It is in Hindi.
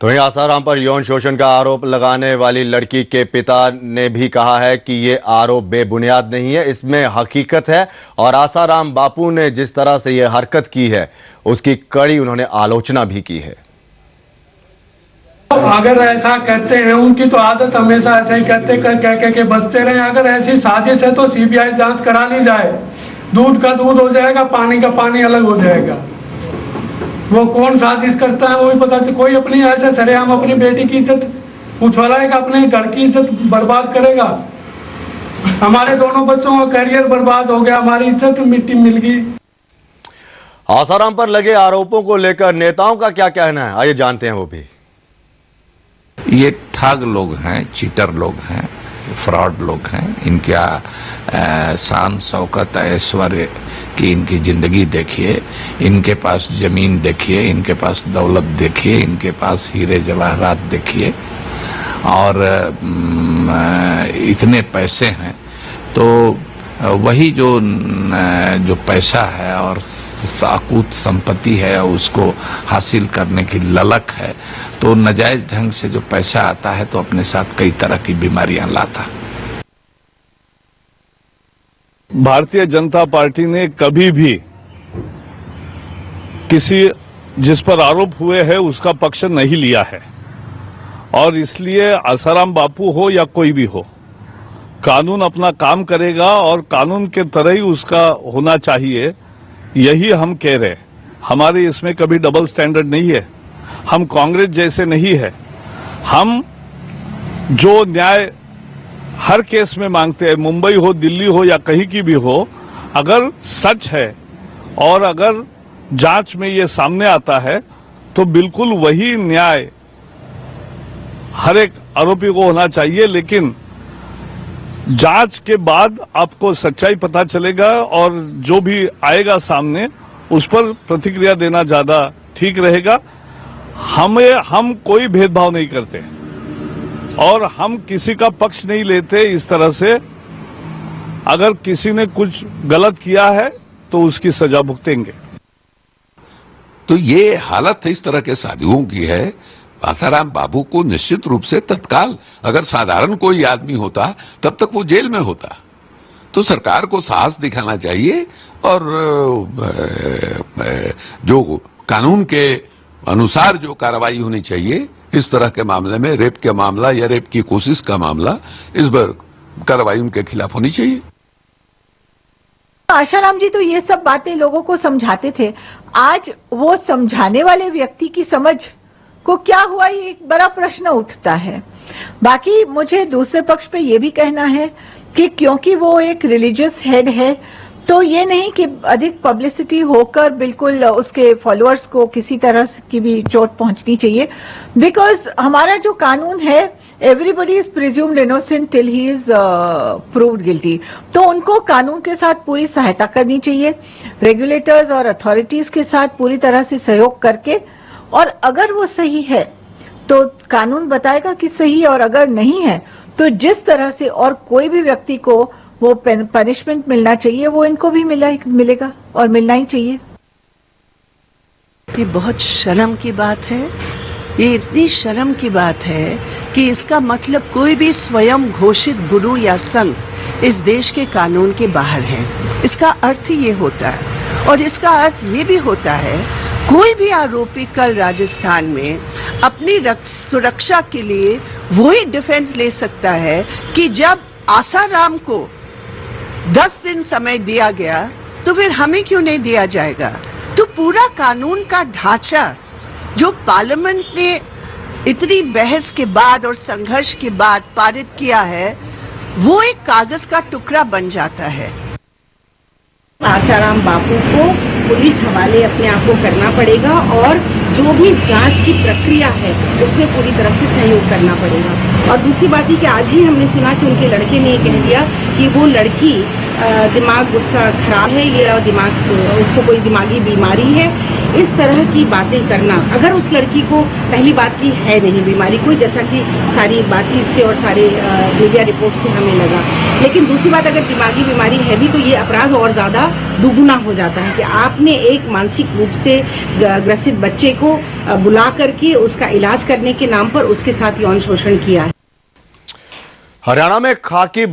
तो वहीं आसाराम पर यौन शोषण का आरोप लगाने वाली लड़की के पिता ने भी कहा है कि ये आरोप बेबुनियाद नहीं है, इसमें हकीकत है। और आसाराम बापू ने जिस तरह से यह हरकत की है उसकी कड़ी उन्होंने आलोचना भी की है। अगर ऐसा कहते हैं, उनकी तो आदत हमेशा ऐसा ही कहते कह के बचते रहे। अगर ऐसी साजिश है तो सीबीआई जांच करा ली जाए। दूध का दूध हो जाएगा, पानी का पानी अलग हो जाएगा। वो कौन साजिश करता है वो भी पता चले। कोई अपनी ऐसे सरेआम अपनी बेटी की इज्जत उछालेगा, अपने घर की इज्जत बर्बाद करेगा। हमारे दोनों बच्चों का करियर बर्बाद हो गया, हमारी इज्जत मिट्टी मिल गई। आसाराम पर लगे आरोपों को लेकर नेताओं का क्या कहना है, आइए जानते हैं वो भी। ये ठग लोग हैं, चीटर लोग हैं, फ्रॉड लोग हैं। इनका शान शौकत ऐश्वर्य की इनकी जिंदगी देखिए, इनके पास जमीन देखिए, इनके पास दौलत देखिए, इनके पास हीरे जवाहरात देखिए, और इतने पैसे हैं। तो वही जो पैसा है और साकूत संपत्ति है उसको हासिल करने की ललक है, तो नाजायज ढंग से जो पैसा आता है तो अपने साथ कई तरह की बीमारियां लाता। भारतीय जनता पार्टी ने कभी भी किसी जिस पर आरोप हुए हैं उसका पक्ष नहीं लिया है, और इसलिए आसाराम बापू हो या कोई भी हो, कानून अपना काम करेगा और कानून के तरह ही उसका होना चाहिए, यही हम कह रहे हैं। हमारे इसमें कभी डबल स्टैंडर्ड नहीं है, हम कांग्रेस जैसे नहीं है। हम जो न्याय हर केस में मांगते हैं, मुंबई हो, दिल्ली हो या कहीं की भी हो, अगर सच है और अगर जांच में ये सामने आता है तो बिल्कुल वही न्याय हर एक आरोपी को होना चाहिए। लेकिन जांच के बाद आपको सच्चाई पता चलेगा और जो भी आएगा सामने उस पर प्रतिक्रिया देना ज्यादा ठीक रहेगा। हम कोई भेदभाव नहीं करते और हम किसी का पक्ष नहीं लेते इस तरह से। अगर किसी ने कुछ गलत किया है तो उसकी सजा भुगतेंगे। तो ये हालत इस तरह के साधुओं की है। आसाराम बाबू को निश्चित रूप से तत्काल अगर साधारण कोई आदमी होता तब तक वो जेल में होता। तो सरकार को साहस दिखाना चाहिए और जो कानून के अनुसार जो कार्रवाई होनी चाहिए इस तरह के मामले में, रेप के मामला या रेप की कोशिश का मामला, इस पर कार्रवाई उनके खिलाफ होनी चाहिए। आसाराम जी तो ये सब बातें लोगों को समझाते थे। आज वो समझाने वाले व्यक्ति की समझ को क्या हुआ, ये एक बड़ा प्रश्न उठता है। बाकी मुझे दूसरे पक्ष पे ये भी कहना है कि क्योंकि वो एक रिलीजियस हेड है तो ये नहीं कि अधिक पब्लिसिटी होकर बिल्कुल उसके फॉलोअर्स को किसी तरह की भी चोट पहुंचनी चाहिए। बिकॉज हमारा जो कानून है, everybody is presumed innocent till he is proved guilty. तो उनको कानून के साथ पूरी सहायता करनी चाहिए, रेगुलेटर्स और अथॉरिटीज के साथ पूरी तरह से सहयोग करके। और अगर वो सही है तो कानून बताएगा कि सही है, और अगर नहीं है तो जिस तरह से और कोई भी व्यक्ति को वो पनिशमेंट मिलना चाहिए वो इनको भी मिलेगा और मिलना ही चाहिए। ये बहुत शर्म की बात है। ये इतनी शर्म की बात है कि इसका मतलब कोई भी स्वयं घोषित गुरु या संत इस देश के कानून के बाहर है। इसका अर्थ ये होता है, और इसका अर्थ ये भी होता है कोई भी आरोपी कल राजस्थान में अपनी सुरक्षा के लिए वही डिफेंस ले सकता है कि जब आसाराम को 10 दिन समय दिया गया तो फिर हमें क्यों नहीं दिया जाएगा। तो पूरा कानून का ढांचा जो पार्लियामेंट ने इतनी बहस के बाद और संघर्ष के बाद पारित किया है, वो एक कागज का टुकड़ा बन जाता है। आसाराम बापू को पुलिस हवाले अपने आप को करना पड़ेगा और जो भी जांच की प्रक्रिया है उसमें पूरी तरह से सहयोग करना पड़ेगा। और दूसरी बात है कि आज ही हमने सुना कि उनके लड़के ने कह दिया कि वो लड़की दिमाग उसका खराब है या उसको कोई दिमागी बीमारी है, इस तरह की बातें करना। अगर उस लड़की को पहली बात की है नहीं बीमारी कोई, जैसा कि सारी बातचीत से और सारे मीडिया रिपोर्ट से हमें लगा, लेकिन दूसरी बात अगर दिमागी बीमारी है भी तो ये अपराध और ज्यादा दुगुना हो जाता है कि आपने एक मानसिक रूप से ग्रसित बच्चे को बुला करके उसका इलाज करने के नाम पर उसके साथ यौन शोषण किया है। हरियाणा में खाकी